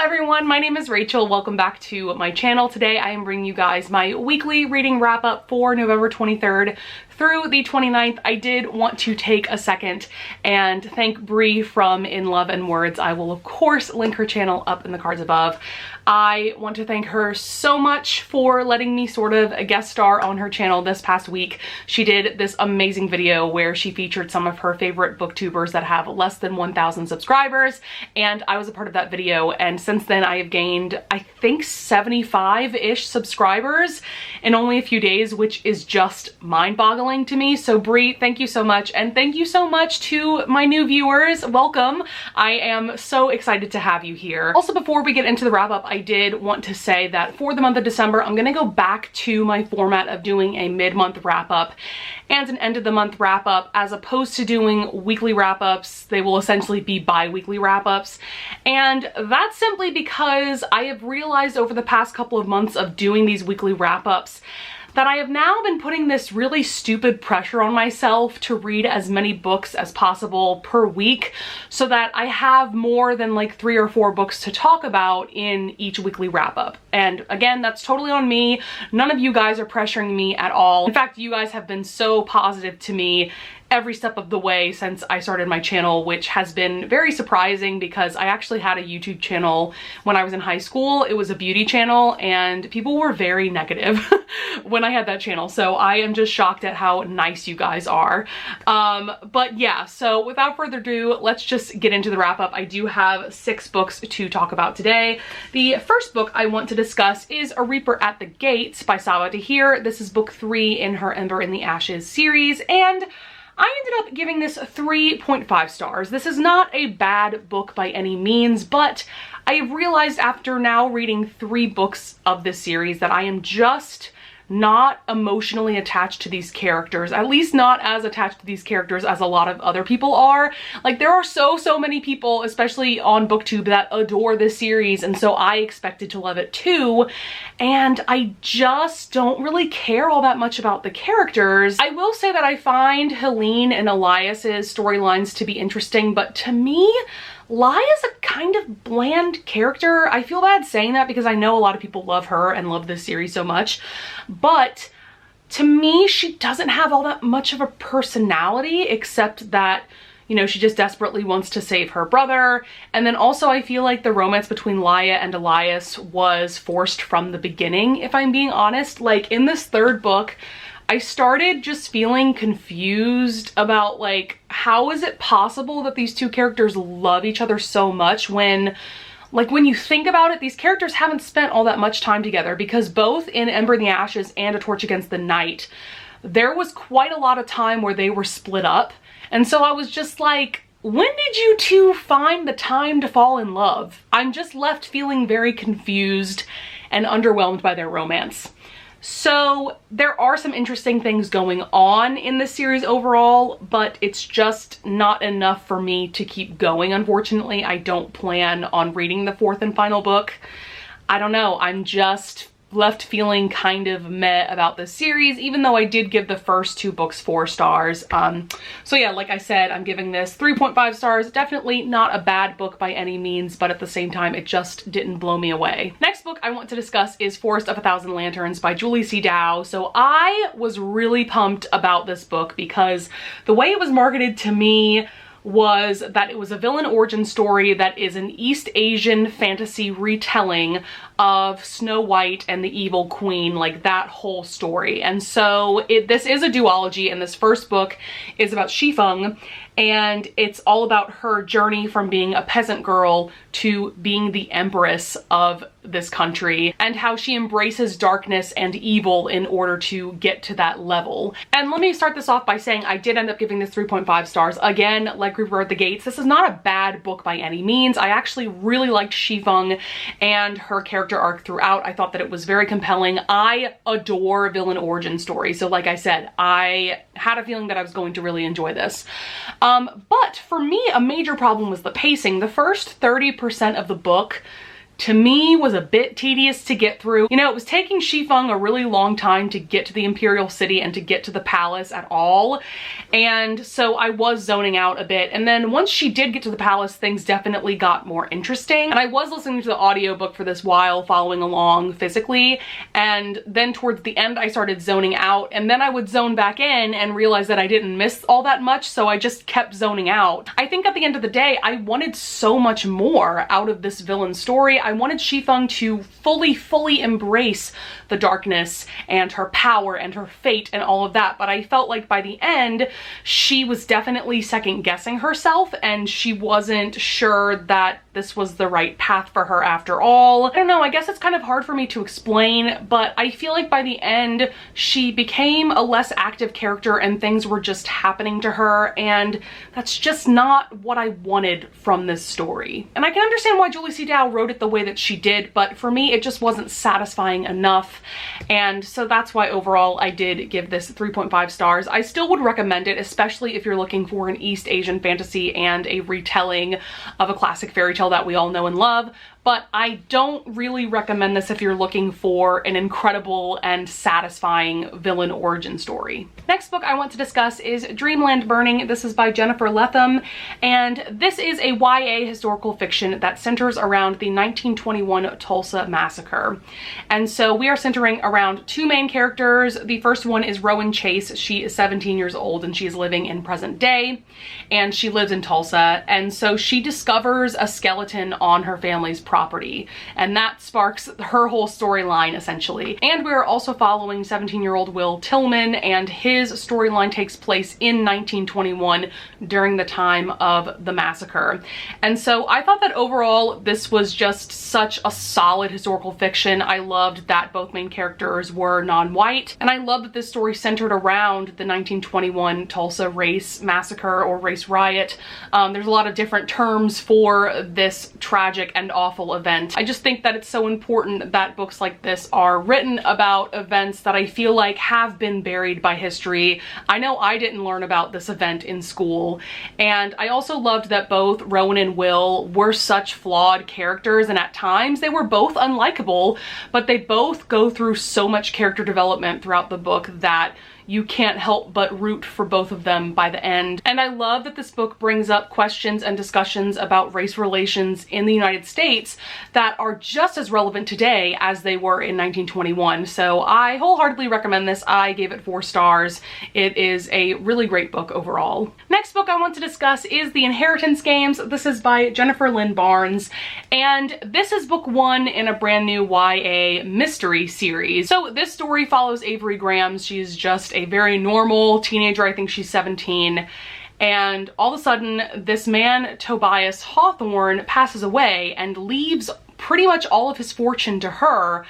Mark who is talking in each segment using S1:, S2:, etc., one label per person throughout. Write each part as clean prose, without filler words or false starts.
S1: everyone, my name is Rachel. Welcome back to my channel. Today I am bringing you guys my weekly reading wrap up for November 23rd through the 29th. I did want to take a second and thank Bree from In Love and Words. I will of course link her channel up in the cards above. I want to thank her so much for letting me sort of a guest star on her channel this past week. She did this amazing video where she featured some of her favorite booktubers that have less than 1,000 subscribers, and I was a part of that video, and since then I have gained, I think, 75-ish subscribers in only a few days, which is just mind-boggling to me. So Bree, thank you so much, and thank you so much to my new viewers. Welcome. I am so excited to have you here. Also, before we get into the wrap-up, I did want to say that for the month of December, I'm gonna go back to my format of doing a mid-month wrap-up and an end-of-the-month wrap-up, as opposed to doing weekly wrap-ups. They will essentially be bi-weekly wrap-ups, and that's simply because I have realized over the past couple of months of doing these weekly wrap-ups that I have now been putting this really stupid pressure on myself to read as many books as possible per week, so that I have more than like 3 or 4 books to talk about in each weekly wrap-up. And again, that's totally on me. None of you guys are pressuring me at all. In fact, you guys have been so positive to me every step of the way since I started my channel, which has been very surprising because I actually had a YouTube channel when I was in high school. It was a beauty channel and people were very negative when I had that channel. So I am just shocked at how nice you guys are. But yeah, so without further ado, let's just get into the wrap up. I do have 6 books to talk about today. The first book I want to discuss is A Reaper at the Gates by Sabaa Tahir. This is book 3 in her Ember in the Ashes series, and I ended up giving this 3.5 stars. This is not a bad book by any means, but I realized after now reading 3 books of this series that I am just not emotionally attached to these characters, at least not as attached to these characters as a lot of other people are. Like, there are so many people, especially on booktube, that adore this series, and so I expected to love it too, and I just don't really care all that much about the characters. I will say that I find Helene and Elias's storylines to be interesting, but to me, Lai is a kind of bland character. I feel bad saying that because I know a lot of people love her and love this series so much, but to me, she doesn't have all that much of a personality, except that, you know, she just desperately wants to save her brother. And then also I feel like the romance between Laia and Elias was forced from the beginning, if I'm being honest. Like, in this 3rd book, I started just feeling confused about, like, how is it possible that these 2 characters love each other so much when, like, when you think about it, these characters haven't spent all that much time together, because both in Ember in the Ashes and A Torch Against the Night, there was quite a lot of time where they were split up. And so I was just like, when did you 2 find the time to fall in love? I'm just left feeling very confused and underwhelmed by their romance. So there are some interesting things going on in this series overall, but it's just not enough for me to keep going, unfortunately. I don't plan on reading the 4th and final book. I don't know, I'm just left feeling kind of meh about this series, even though I did give the first 2 books 4 stars. So yeah, like I said, I'm giving this 3.5 stars. Definitely not a bad book by any means, but at the same time, it just didn't blow me away. Next book I want to discuss is Forest of a Thousand Lanterns by Julie C. Dow. So I was really pumped about this book because the way it was marketed to me was that it was a villain origin story that is an East Asian fantasy retelling of Snow White and the Evil Queen, like that whole story. And so this is a duology, and this first book is about Shifeng, and it's all about her journey from being a peasant girl to being the empress of this country, and how she embraces darkness and evil in order to get to that level. And let me start this off by saying I did end up giving this 3.5 stars. Again, like Reaper at the Gates, this is not a bad book by any means. I actually really liked Shifeng and her character arc throughout. I thought that it was very compelling. I adore villain origin stories, so like I said, I had a feeling that I was going to really enjoy this. But for me, a major problem was the pacing. The first 30% of the book to me was a bit tedious to get through. You know, it was taking Shifeng a really long time to get to the Imperial City and to get to the palace at all. And so I was zoning out a bit. And then once she did get to the palace, things definitely got more interesting. And I was listening to the audiobook for this while following along physically. And then towards the end, I started zoning out, and then I would zone back in and realize that I didn't miss all that much. So I just kept zoning out. I think at the end of the day, I wanted so much more out of this villain story. I wanted Shifeng to fully embrace the darkness and her power and her fate and all of that, but I felt like by the end she was definitely second guessing herself, and she wasn't sure that this was the right path for her after all. I don't know, I guess it's kind of hard for me to explain, but I feel like by the end she became a less active character and things were just happening to her, and that's just not what I wanted from this story. And I can understand why Julie C. Dow wrote it the way that she did, but for me it just wasn't satisfying enough, and so that's why overall I did give this 3.5 stars. I still would recommend it, especially if you're looking for an East Asian fantasy and a retelling of a classic fairy tale that we all know and love, but I don't really recommend this if you're looking for an incredible and satisfying villain origin story. Next book I want to discuss is Dreamland Burning. This is by Jennifer Lethem, and this is a YA historical fiction that centers around the 1921 Tulsa massacre. And so we are centering around two main characters. The first one is Rowan Chase. She is 17 years old and she is living in present day, and she lives in Tulsa, and so she discovers a skeleton on her family's property, and that sparks her whole storyline essentially. And we are also following 17-year-old Will Tillman, and his storyline takes place in 1921 during the time of the massacre. And so I thought that overall this was just such a solid historical fiction. I loved that both main characters were non-white, and I loved that this story centered around the 1921 Tulsa race massacre or race riot. There's a lot of different terms for this tragic and awful event. I just think that it's so important that books like this are written about events that I feel like have been buried by history. I know I didn't learn about this event in school, and I also loved that both Rowan and Will were such flawed characters, and at times they were both unlikable, but they both go through so much character development throughout the book that you can't help but root for both of them by the end. And I love that this book brings up questions and discussions about race relations in the United States that are just as relevant today as they were in 1921. So I wholeheartedly recommend this. I gave it 4 stars. It is a really great book overall. Next book I want to discuss is The Inheritance Games. This is by Jennifer Lynn Barnes, and this is book 1 in a brand new YA mystery series. So this story follows Avery Grams. She's just a very normal teenager. I think she's 17. And all of a sudden, this man, Tobias Hawthorne, passes away and leaves pretty much all of his fortune to her.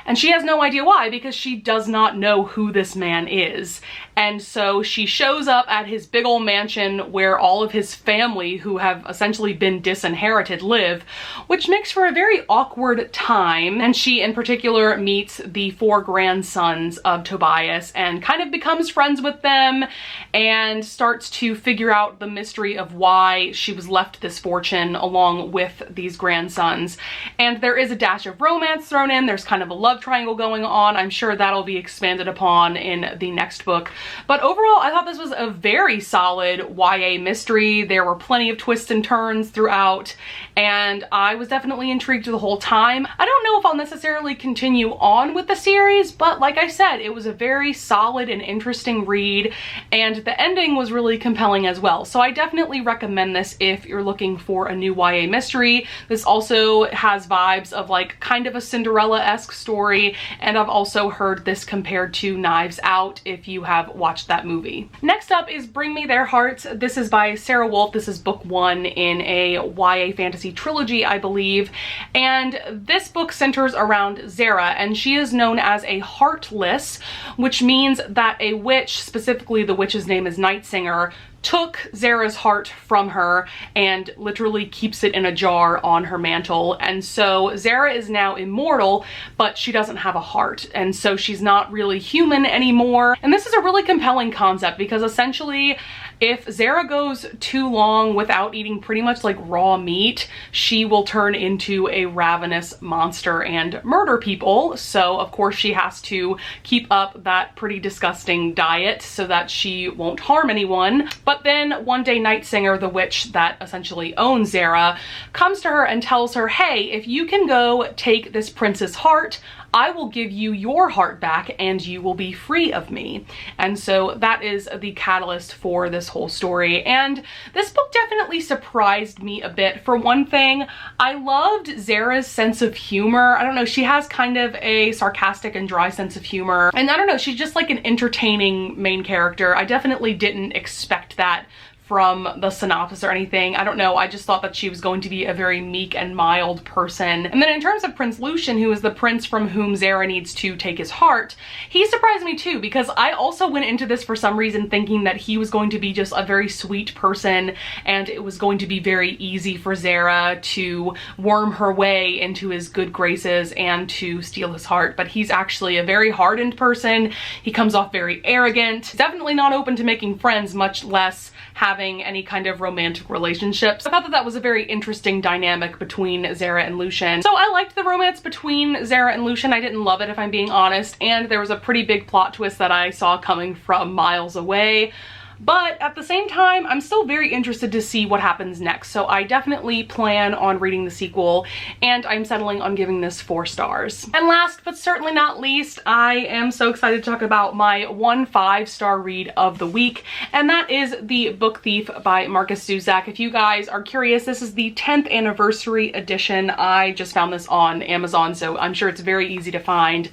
S1: And she has no idea why, because she does not know who this man is. And so she shows up at his big old mansion where all of his family, who have essentially been disinherited, live, which makes for a very awkward time. And she in particular meets the 4 grandsons of Tobias and kind of becomes friends with them and starts to figure out the mystery of why she was left this fortune along with these grandsons. And there is a dash of romance thrown in. There's kind of a love triangle going on. I'm sure that'll be expanded upon in the next book. But overall, I thought this was a very solid YA mystery. There were plenty of twists and turns throughout, and I was definitely intrigued the whole time. I don't know if I'll necessarily continue on with the series, but like I said, it was a very solid and interesting read, and the ending was really compelling as well. So I definitely recommend this if you're looking for a new YA mystery. This also has vibes of like kind of a Cinderella-esque story, and I've also heard this compared to Knives Out if you have watched that movie. Next up is Bring Me Their Hearts. This is by Sarah Wolf. This is book 1 in a YA fantasy trilogy, I believe. And this book centers around Zara, and she is known as a Heartless, which means that a witch, specifically the witch's name is Nightsinger, took Zara's heart from her and literally keeps it in a jar on her mantle. And so Zara is now immortal, but she doesn't have a heart. And so she's not really human anymore. And this is a really compelling concept because essentially if Zara goes too long without eating pretty much like raw meat, she will turn into a ravenous monster and murder people. So of course she has to keep up that pretty disgusting diet so that she won't harm anyone. But then one day Night Singer, the witch that essentially owns Zara, comes to her and tells her, hey, if you can go take this prince's heart, I will give you your heart back and you will be free of me. And so that is the catalyst for this whole story. And this book definitely surprised me a bit. For one thing, I loved Zara's sense of humor. I don't know, she has kind of a sarcastic and dry sense of humor. And I don't know, she's just like an entertaining main character. I definitely didn't expect that from the synopsis or anything. I don't know, I just thought that she was going to be a very meek and mild person. And then in terms of Prince Lucian, who is the prince from whom Zara needs to take his heart, he surprised me too, because I also went into this for some reason thinking that he was going to be just a very sweet person and it was going to be very easy for Zara to worm her way into his good graces and to steal his heart. But he's actually a very hardened person. He comes off very arrogant, definitely not open to making friends, much less having any kind of romantic relationships. I thought that that was a very interesting dynamic between Zara and Lucian. So I liked the romance between Zara and Lucian. I didn't love it, if I'm being honest, and there was a pretty big plot twist that I saw coming from miles away. But at the same time, I'm still very interested to see what happens next. So I definitely plan on reading the sequel, and I'm settling on giving this 4 stars. And last but certainly not least, I am so excited to talk about my 1 5-star read of the week, and that is The Book Thief by Marcus Zusak. If you guys are curious, this is the 10th anniversary edition. I just found this on Amazon, so I'm sure it's very easy to find.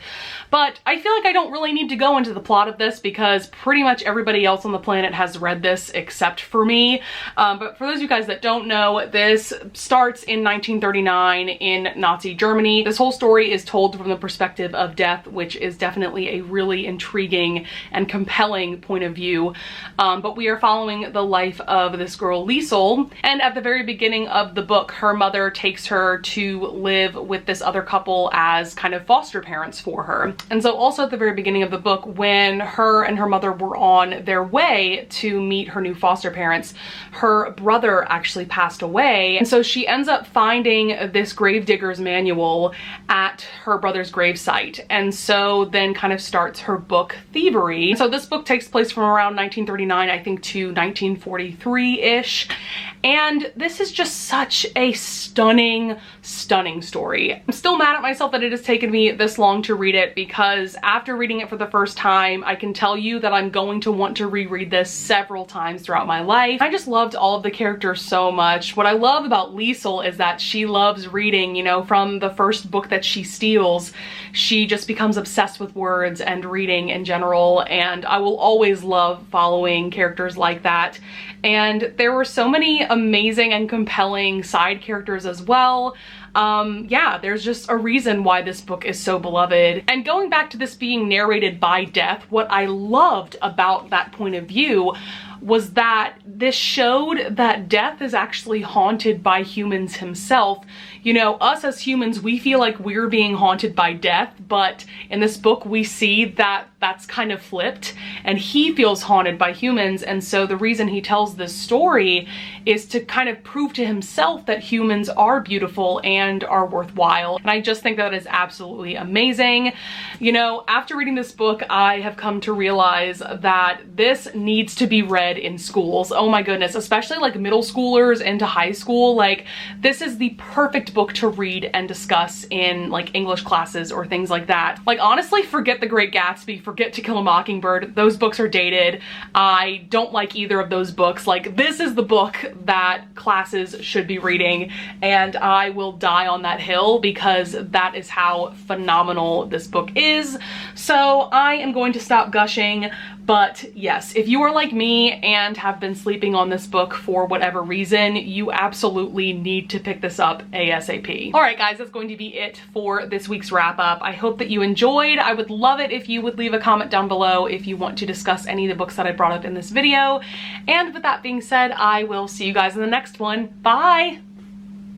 S1: But I feel like I don't really need to go into the plot of this because pretty much everybody else on the planet has read this except for me. But for those of you guys that don't know, this starts in 1939 in Nazi Germany. This whole story is told from the perspective of death, which is definitely a really intriguing and compelling point of view. But we are following the life of this girl, Liesel. And at the very beginning of the book, her mother takes her to live with this other couple as kind of foster parents for her. And so also at the very beginning of the book, when her and her mother were on their way to meet her new foster parents, her brother actually passed away. And so she ends up finding this gravedigger's manual at her brother's gravesite. And so then kind of starts her book thievery. So this book takes place from around 1939, I think, to 1943-ish. And this is just such a stunning story. I'm still mad at myself that it has taken me this long to read it, because after reading it for the first time, I can tell you that I'm going to want to reread this several times throughout my life. I just loved all of the characters so much. What I love about Liesel is that she loves reading, you know, from the first book that she steals, she just becomes obsessed with words and reading in general, and I will always love following characters like that. And there were so many amazing and compelling side characters as well. Yeah, there's just a reason why this book is so beloved. And going back to this being narrated by death, what I loved about that point of view was that this showed that death is actually haunted by humans himself. You know, us as humans, we feel like we're being haunted by death, but in this book we see that that's kind of flipped and he feels haunted by humans. And so the reason he tells this story is to kind of prove to himself that humans are beautiful and are worthwhile. And I just think that is absolutely amazing. You know, after reading this book, I have come to realize that this needs to be read in schools. Oh my goodness, especially like middle schoolers into high school. Like, this is the perfect book to read and discuss in like English classes or things like that. Like, honestly, forget The Great Gatsby, forget To Kill a Mockingbird. Those books are dated. I don't like either of those books. Like, this is the book that classes should be reading, and I will die on that hill because that is how phenomenal this book is. So I am going to stop gushing. But yes, if you are like me and have been sleeping on this book for whatever reason, you absolutely need to pick this up ASAP. All right, guys, that's going to be it for this week's wrap up. I hope that you enjoyed. I would love it if you would leave a comment down below if you want to discuss any of the books that I brought up in this video. And with that being said, I will see you guys in the next one. Bye!